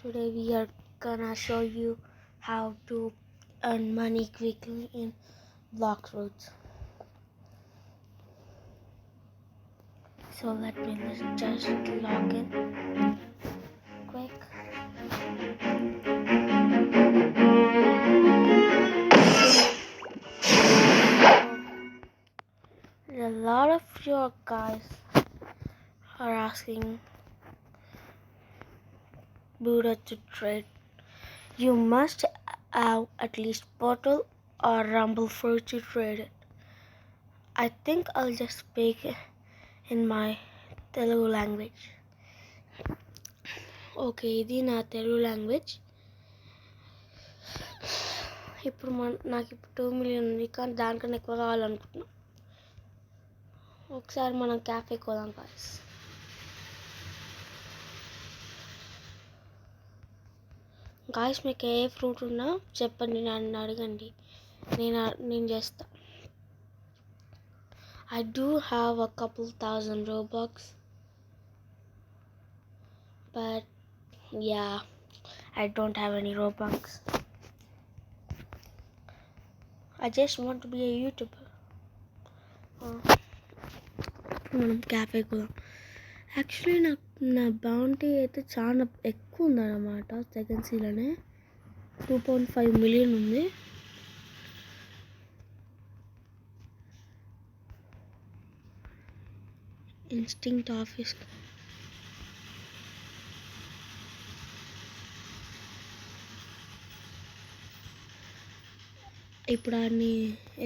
Today we are gonna show you how to earn money quickly in Bloxroot. So let me just log in quick. A lot of your guys are asking Buddha to trade. You must have at least Portal or Rumble for to trade it. I think I'll just speak in my Telugu language. Okay, ఇది నా Telugu language. ఇప్పుడు నాకు ఇప్పుడు 2 million ఉంది, కానీ దానికన్నా ఎక్కువ కావాలనుకుంటున్నా. ఒకసారి మనం క్యాఫేకి పోదాం గాయ్స్. గాయ్స్, మీకు ఏ ఫ్రూట్ ఉన్నా చెప్పండి, నన్ను అడగండి, నేను చేస్తా. I do have a couple thousand Robux, but yeah, I don't have any Robux. I just want to be a YouTuber. మనం క్యాఫేకి పోదాం. యాక్చువల్లీ నా బౌంటీ అయితే చాలా ఎక్కువ ఉందన్నమాట. సెకండ్ సీలోనే 2.5 మిలియన్ ఉంది. ఇన్స్టింక్ట్ ఆఫీస్ ఇప్పుడు ఆయన్ని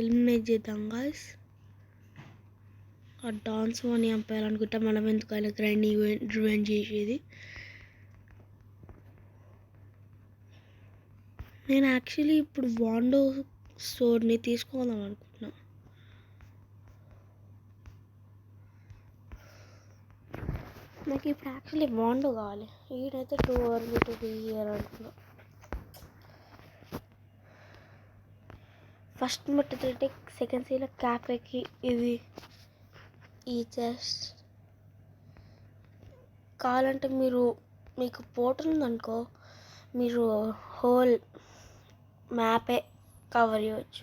ఎలిమినేట్ చేద్దాం గాయ్స్. ఆ డాన్స్ అని చంపేయాలనుకుంటా, మనం ఎందుకు ఆయన గ్రైండింగ్ రివెంజ్ చేసేది. నేను యాక్చువల్లీ ఇప్పుడు వాండో స్టోర్ని తీసుకోవాలని అనుకుంటున్నా. నాకు ఇప్పుడు యాక్చువల్లీ వాండో కావాలి. ఈడైతే 2 early to be here అనుకున్నా. ఫస్ట్ ముట్టదంటే సెకండ్ సీలో క్యాఫేకి ఇది ఈ చెస్ట్ కావాలంటే మీకు పోర్టల్ ఉందనుకో, మీరు హోల్ మ్యాపే కవర్ చేయవచ్చు.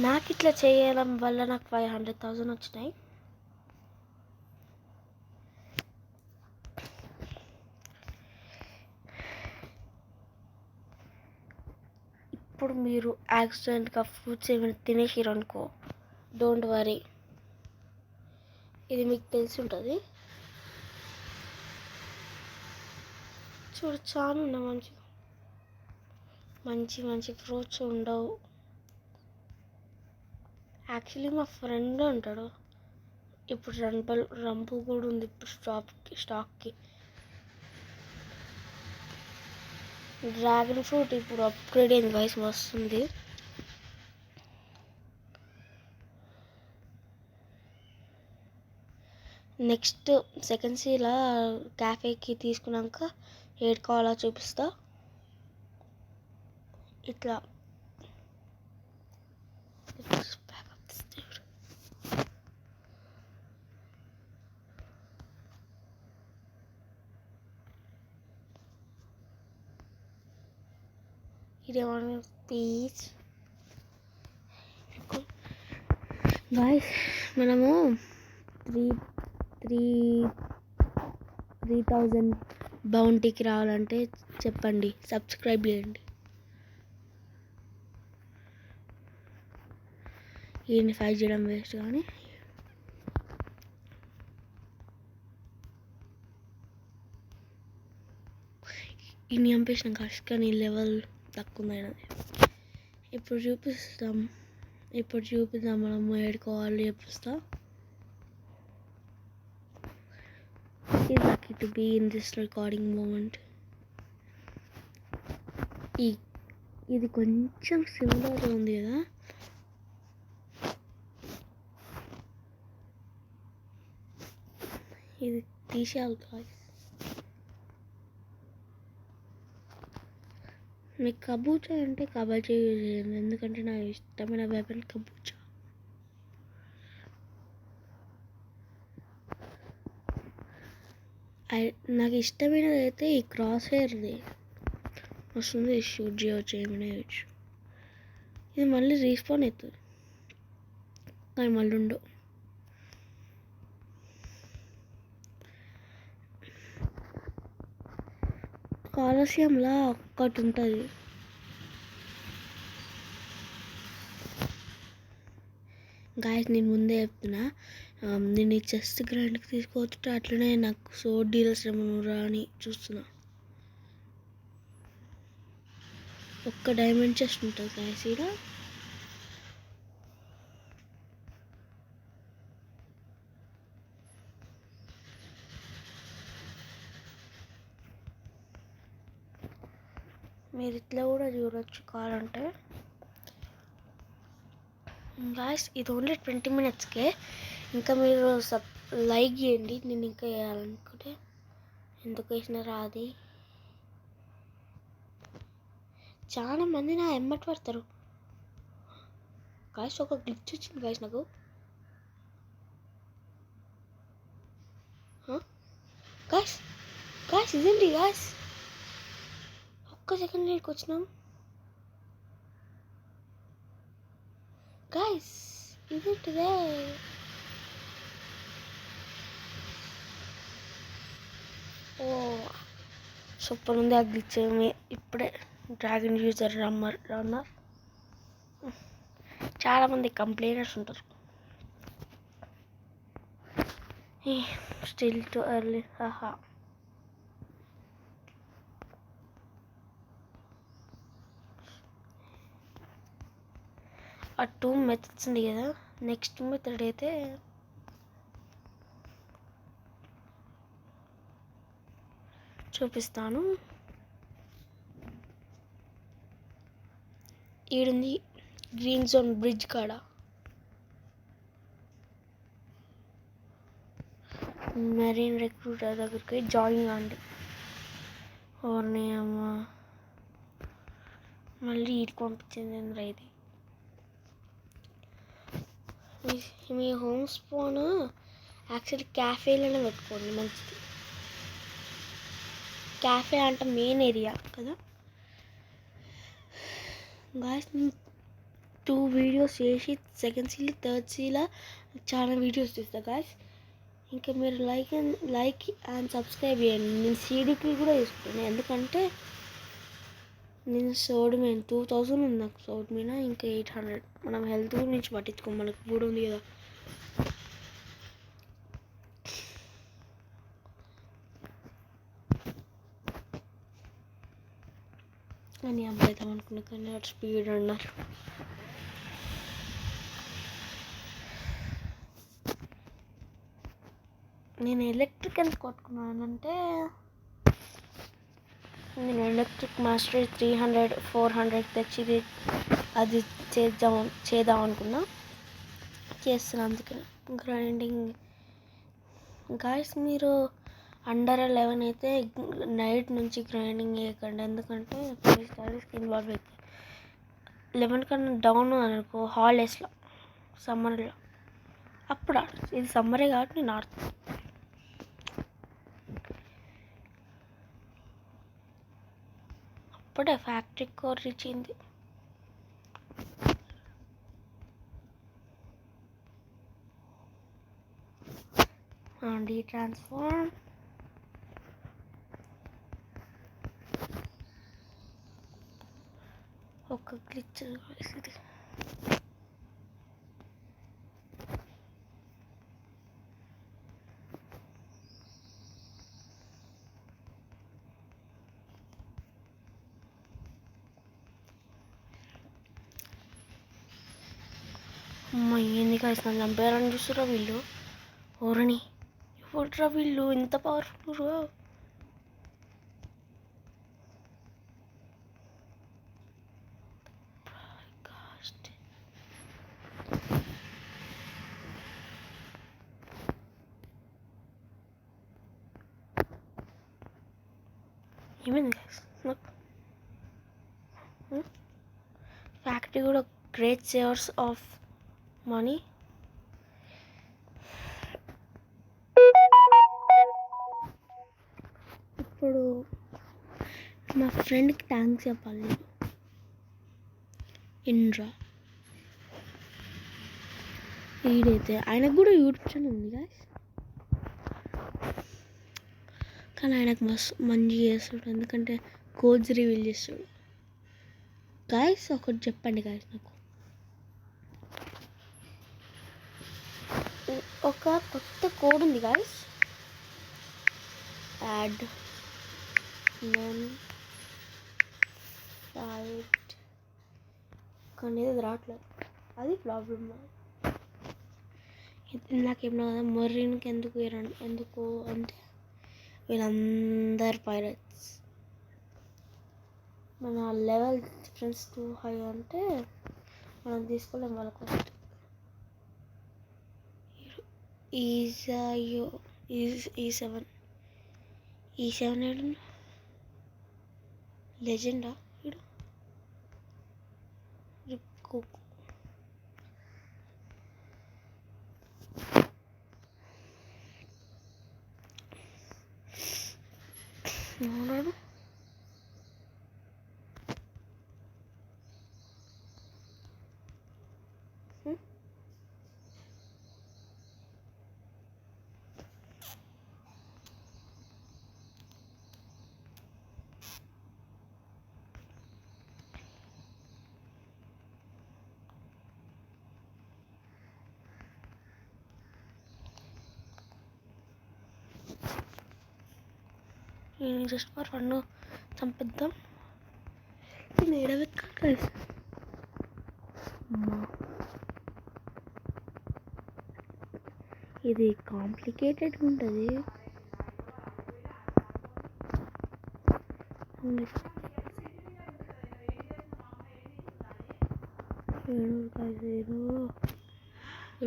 నాకు ఇట్లా చేయడం వల్ల నాకు 500,000 వచ్చినాయి. ఇప్పుడు మీరు యాక్సిడెంట్గా ఫ్రూట్స్ ఏమైనా తినేసారు అనుకో, డోంట్ వరీ, ఇది మీకు తెలిసి ఉంటుంది. చూడు, చాలా ఉన్నాయి మంచి ఫ్రూట్స్ ఉండవు. యాక్చువల్లీ మా ఫ్రెండ్ ఉంటాడు, ఇప్పుడు రంపు కూడా ఉంది ఇప్పుడు స్టాక్కి. డ్రాగన్ ఫ్రూట్ ఇప్పుడు అప్గ్రేడ్ అయింది గైస్, వస్తుంది. నెక్స్ట్ సెకండ్ సీలా క్యాఫేకి తీసుకున్నాక ఏడు కావాలో చూపిస్తా. ఇట్లా ఇదేమన్నా పీచ్ గాయ్స్. మనము 3,000 బౌంటీకి రావాలంటే చెప్పండి, సబ్స్క్రైబ్ చేయండి. ఈయన్ని ఫైట్ చేయడం వేస్ట్, కానీ ఈయన్ని చంపేసిన కాస్ట్, కానీ లెవెల్ తక్కువ అయినది. ఇప్పుడు చూపిస్తాం మనం ఏడుకోవాలి చూపిస్తా. He's lucky to be in this recording moment. ఇది కొంచెం సిమిలర్గా ఉంది కదా. ఇది తీసేయాలి గాయ్స్. మీకు కబూచా అంటే కబడ్డీ యూజ్ చేయండి, ఎందుకంటే నా ఇష్టమైన వెపన్ కబూచా. నాకు ఇష్టమైనది అయితే ఈ క్రాస్ హెయిర్ది వస్తుంది, షూట్ చేయవచ్చు, ఏమైనా చేయొచ్చు. ఇది మళ్ళీ రీస్పాన్ అవుతుంది కానీ మళ్ళీ ఉండు. కాలస్యంలా ఒక్కటి ఉంటుంది. గాయస్ నేను ముందే చెప్తున్నా, నేను ఈ చెస్ట్ గ్రైండ్కి తీసుకోవచ్చు, అట్లనే నాకు సోడ్ డీలర్స్ ఏమన్నా అని చూస్తున్నా. ఒక్క డైమండ్ చెస్ట్ ఉంటుంది గాయస్ ఇక్కడ. మీరు ఇట్లా కూడా చూడవచ్చు కావాలంటే. గాయస్ ఇది ఓన్లీ 20 minutesకే. ఇంకా మీరు లైక్ చేయండి, నేను ఇంకా వేయాలనుకుంటే. ఎందుకు వేసిన రాది, చాలా మంది నా ఎమ్మటి పడతారు. గాయస్ ఒక గ్లిచ్ వచ్చింది గాయస్ నాకు. గాయస్ గాయస్ ఇదేంటి గాయస్, ఒక్క సెకండ్ లేట్కి వచ్చినాం గాయస్. ఇదేంటిదే, ఓ సూపర్ ఉంది ఆ గ్లిచ్. ఇప్పుడే డ్రాగన్ యూజర్ రన్నర్ చాలామంది కంప్లైనర్స్ ఉంటారు. స్టిల్ టు ఎర్లీ, హాహా. ఆ 2 మెథడ్స్ ఉంది కదా, నెక్స్ట్ మెథడ్ అయితే చూపిస్తాను. ఈడుంది గ్రీన్ జోన్ బ్రిడ్జ్ కాడ. మెరీన్ రిక్రూటర్ దగ్గరికి జాయిన్ కాండి. ఓర్ని అమ్మ, మళ్ళీ ఇటు పంపించింది ఏంద్రా ఇది. మీ హోమ్ స్పాన్ యాక్చువల్లీ క్యాఫేలోనే పెట్టుకోండి, మంచిది. క్యాఫే అంటే మెయిన్ ఏరియా కదా. గాయస్ 2 వీడియోస్ చేసి సెకండ్ సీల్ థర్డ్ సీల్ చాలా వీడియోస్ తీస్తా గాయస్. ఇంకా మీరు లైక్ అండ్ సబ్స్క్రైబ్ చేయండి. నేను సీడీకి కూడా తీసుకున్నాను, ఎందుకంటే నేను సోడ్ మీద 2000 ఉంది నాకు సోడ్ మీద, ఇంకా 800. మనం హెల్త్ గురించి పట్టించుకోం, మనకు కూడా ఉంది కదా. అని అబ్బాయితాం అనుకున్నా కానీ అటు స్పీడ్ అన్నారు. నేను ఎలక్ట్రిక్ ఎంత కొట్టుకున్నానంటే, నేను ఎలక్ట్రిక్ మాస్టర్ 300 400 తెచ్చి అది చేద్దాం అనుకున్నా, చేస్తున్నా. అందుకే గ్రైండింగ్. గాయస్ మీరు అండర్ 11 అయితే నైట్ నుంచి గ్రైండింగ్ చేయకండి, ఎందుకంటే కొన్ని స్టడీస్కి ఇన్వాల్వ్ అవుతాయి. 11 కన్నా డౌన్ అనుకో, హాలిడేస్లో సమ్మర్లో అప్పుడు ఆడచ్చు. ఇది సమ్మరే కాబట్టి నేను ఆడుతాను. అప్పుడే ఫ్యాక్టరీ కోర్ రీచ్ అయింది. డీ ట్రాన్స్ఫార్మ్, ఒక గ్లిచ్ ఇది. అమ్మ ఏంది కాదు, నన్ను చంపేయాలని చూస్తురా వీళ్ళు. ఓరని ఎవడ్రా వీళ్ళు ఇంత పవర్ఫుల్. ఏమైంది నాకు ఫ్యాక్టరీ కూడా గ్రేట్ సేవర్స్ ఆఫ్ మనీ. ఇప్పుడు మా ఫ్రెండ్కి థ్యాంక్స్ చెప్పాలి. ఇంద్రా ఈడైతే ఆయనకు కూడా యూట్యూబ్ ఛానల్ ఉంది గాయస్, కానీ ఆయనకు మంచి చేస్తాడు ఎందుకంటే కోడ్స్ రివీల్ చేస్తాడు. గాయస్ ఒకటి చెప్పండి గాయస్, నాకు ఒక కొత్త కోడ్ ఉంది గాయస్, యాడ్ నన్ సైట్ కానీ ఇది రావట్లేదు, అది ప్రాబ్లమ్. నాకేమన్నా కదా మర్రీన్కి ఎందుకు అంటే వీళ్ళందరు పైరట్స్, మన లెవెల్ డిఫరెన్స్ టూ హై అంటే మనం తీసుకోలేం వాళ్ళ కోస్ట్. E7 ఏడు లెజెండా ఇడు రిప్కోకు ఉన్నాడు. నేను జస్ట్ ఫర్ వన్ చంపిద్దాం. ఏడవెక్కాలి ఇది కాంప్లికేటెడ్ ఉంటుంది.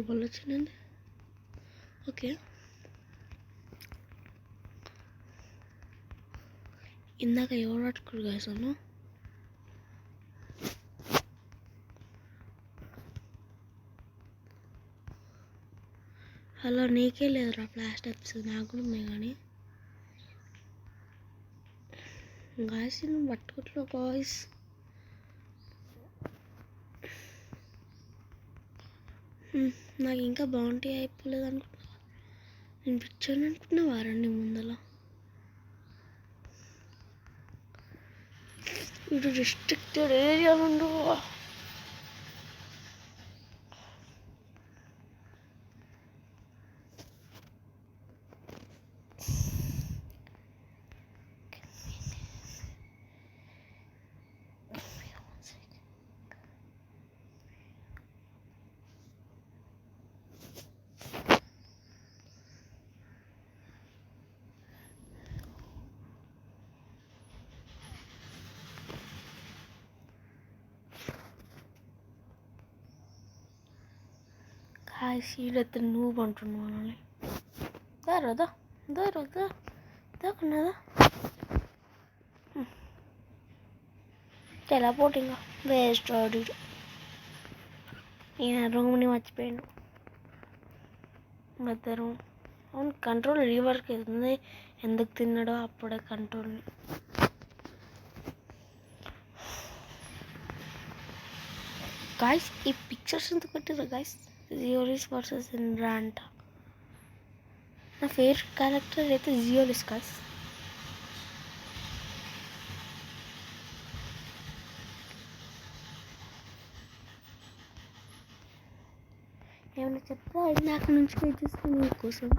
మళ్ళీ వచ్చిందండి. ఓకే, ఇందాక ఎవరు పట్టుకురు కాసాను. అలా నీకే లేదురా ఫ్లాష్ టైప్స్, నాకు కూడా ఉన్నాయి. కానీ గాయస్ నువ్వు పట్టుకోట్లో గాయస్, నాకు ఇంకా బాగుంటే అయిపోలేదు అనుకున్నా. నేను పిచ్చాను అనుకున్నా వారండి ముందల. వీడు రిస్ట్రిక్టెడ్ ఏరియా నుండి సీడైతే నువ్వు అంటున్నావు మనల్ని. దారదా దారదా దాకున్నదా టెలాపోర్టింగ్ వేస్ట్ ఆడి. ఈయన రూమ్ని మర్చిపోయాడు మధ్య అవును కంట్రోల్ రీవర్క్ అవుతుంది. ఎందుకు తిన్నాడో అప్పుడే కంట్రోల్ని. గాయస్ ఈ పిక్చర్స్ ఎందుకు పెట్టారు గాయస్? జియోలిస్ వర్సెస్ ఇంద్రా అంట. నా ఫేవరెట్ క్యారెక్టర్ అయితే జియోలిస్ గాయస్. ఏమైనా చెప్తా నాకు నుంచి వెయిట్ చేస్తాను మీకోసం.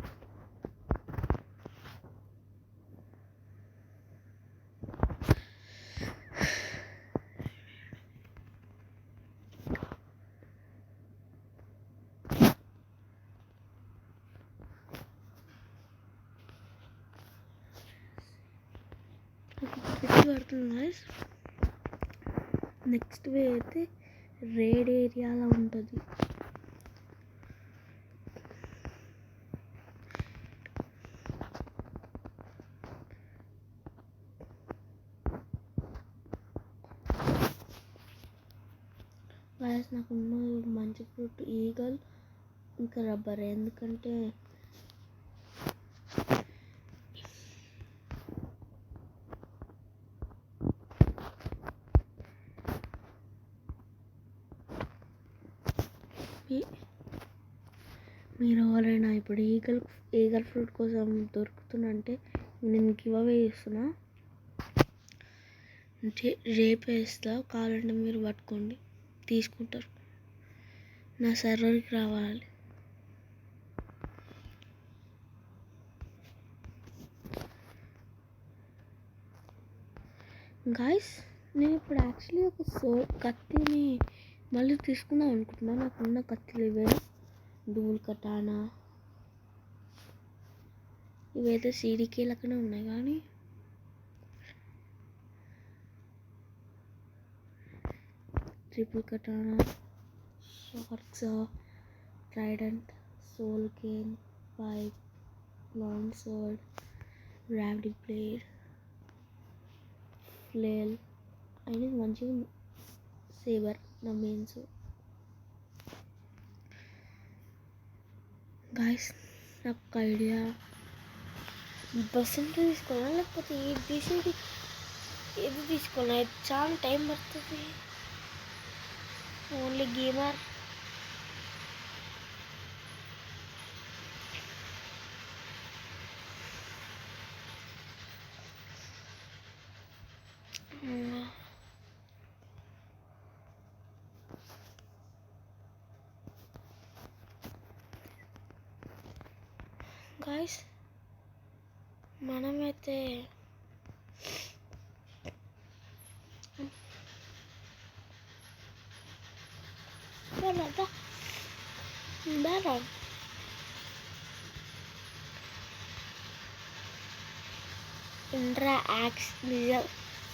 పడుతుంది గాయస్. నెక్స్ట్ వే అయితే రేడ్ ఏరియాలో ఉంటుంది. గాయస్ నాకున్న మంచి ఫ్రూట్ ఈగల్ ఇంకా రబ్బర్. ఎందుకంటే మీ- మీరు ఎవరైనా ఇప్పుడు ఈగల్ ఫ్రూట్ కోసం దొరుకుతుందంటే నేను గివ్ అవే చేస్తున్నా. అంటే రేపు వేస్తా, కావాలంటే మీరు పట్టుకోండి, తీసుకుంటారు. నా సర్వర్కి రావాలి. గాయస్, నేను ఇప్పుడు యాక్చువల్లీ ఒక కత్తిని మళ్ళీ తీసుకుందాం అనుకుంటున్నా. నాకున్న కత్తిలు ఇవే, డూల్ కటానా. ఇవైతే సీడీకే లెక్కనే ఉన్నాయి, కానీ ట్రిపుల్ కటానా, షార్క్సా, trident, soul cane, pipe, long sword, gravity blade, flail. అయినా మంచిగా ఉంది. సేబర్ నా మెయిన్స్. గాయస్, నాకు ఒక ఐడియా. బస్సులు తీసుకోవాలా లేకపోతే ఏది తీసుకోవాలా? చాలా టైం పడుతుంది. Only gamer. గాయస్, మనమైతే ఇంద్రా యాక్స్ నిజం.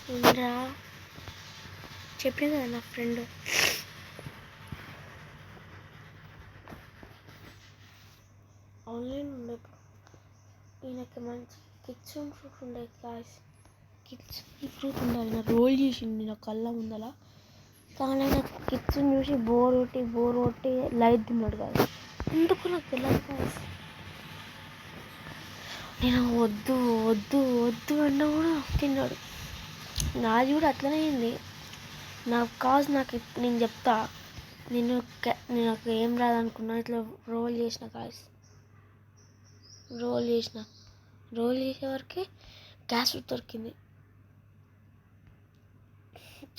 ఇంద్రా చెప్పింది కదా నా ఫ్రెండ్. ఆన్లైన్ ఉండే ఈయనకి మంచి కిచెన్ ఫ్రూట్ ఉండే. గాయస్, కిచెన్ ఫ్రూట్ ఉండాలి. నా రోల్ చేసింది నా కళ్ళ ముందల, కానీ నాకు కిచెన్ చూసి బోర్ కొట్టి లైట్ తిన్నాడు. కాదు ఎందుకు నాకు తెలియదు. గాయస్, నేను వద్దు అన్నా కూడా తిన్నాడు. నాది కూడా అట్లనే అయింది. నాకు నేను చెప్తా. నాకు ఏం రాదనుకున్నా, ఇట్లా రోల్ చేసిన. గాయస్, రోల్ చేసేవరకే గ్యాస్ దొరికింది.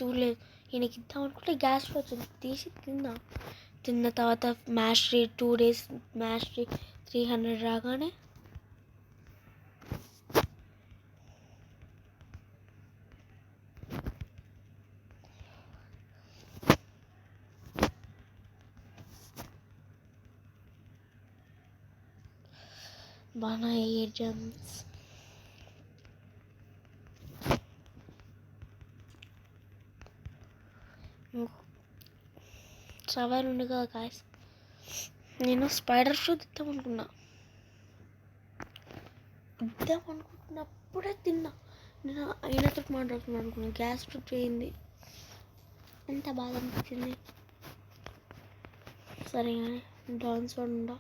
చూడలేదు, ఈయనకి ఇద్దాం అనుకుంటే గ్యాస్ వచ్చింది, తీసి తిన్న తర్వాత మ్యాస్ట్రీ 2 days మ్యాస్ట్రీ 300 రాగానే మన ఏజెంట్స్ సవాల్ ఉంది కదా. గాయస్, నేను స్పైడర్ ఫ్రూట్ ఇద్దామనుకుంటున్నప్పుడే తిన్నా. నేను అయినతో మాట్లాడుతున్నాను అనుకున్నాను, గ్యాస్ ఫ్రూట్ అయింది. ఎంత బాధ అనిపించింది. సరే కానీ డాన్స్ ఉందా.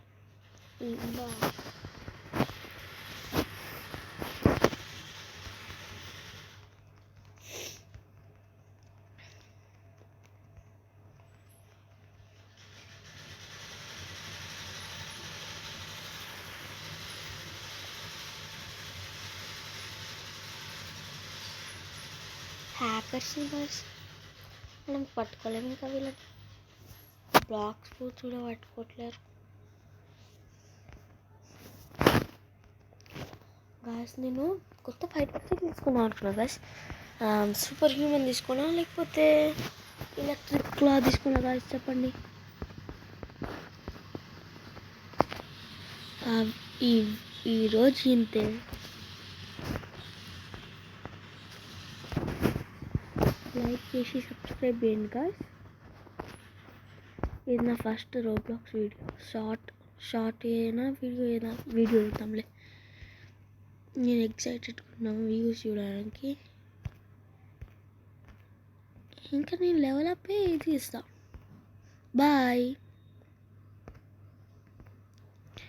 హ్యాకర్స్ని మనం పట్టుకోలేము. ఇంకా వీళ్ళకి బ్లాక్స్ కూడా పట్టుకోవట్లేరు. గాయస్, నేను కొత్త ఫైట్ తీసుకున్నాను అనుకున్నా. గాయస్, సూపర్ హ్యూమన్ తీసుకున్నా లేకపోతే ఎలక్ట్రిక్ క్లా తీసుకున్నా? గాయస్ చెప్పండి. ఈరోజు ఇంతే. లైక్ చేసి సబ్స్క్రైబ్ చేయండి. గాయస్, ఇది నా ఫస్ట్ రోబ్లాక్స్ వీడియో. షార్ట్ అయినా వీడియో చూద్దాంలే. నేను ఎక్సైటెడ్గా ఉన్నాను వ్యూస్ చూడడానికి. ఇంకా నేను లెవెల్ అప్ ఇది ఇస్తాను. బాయ్.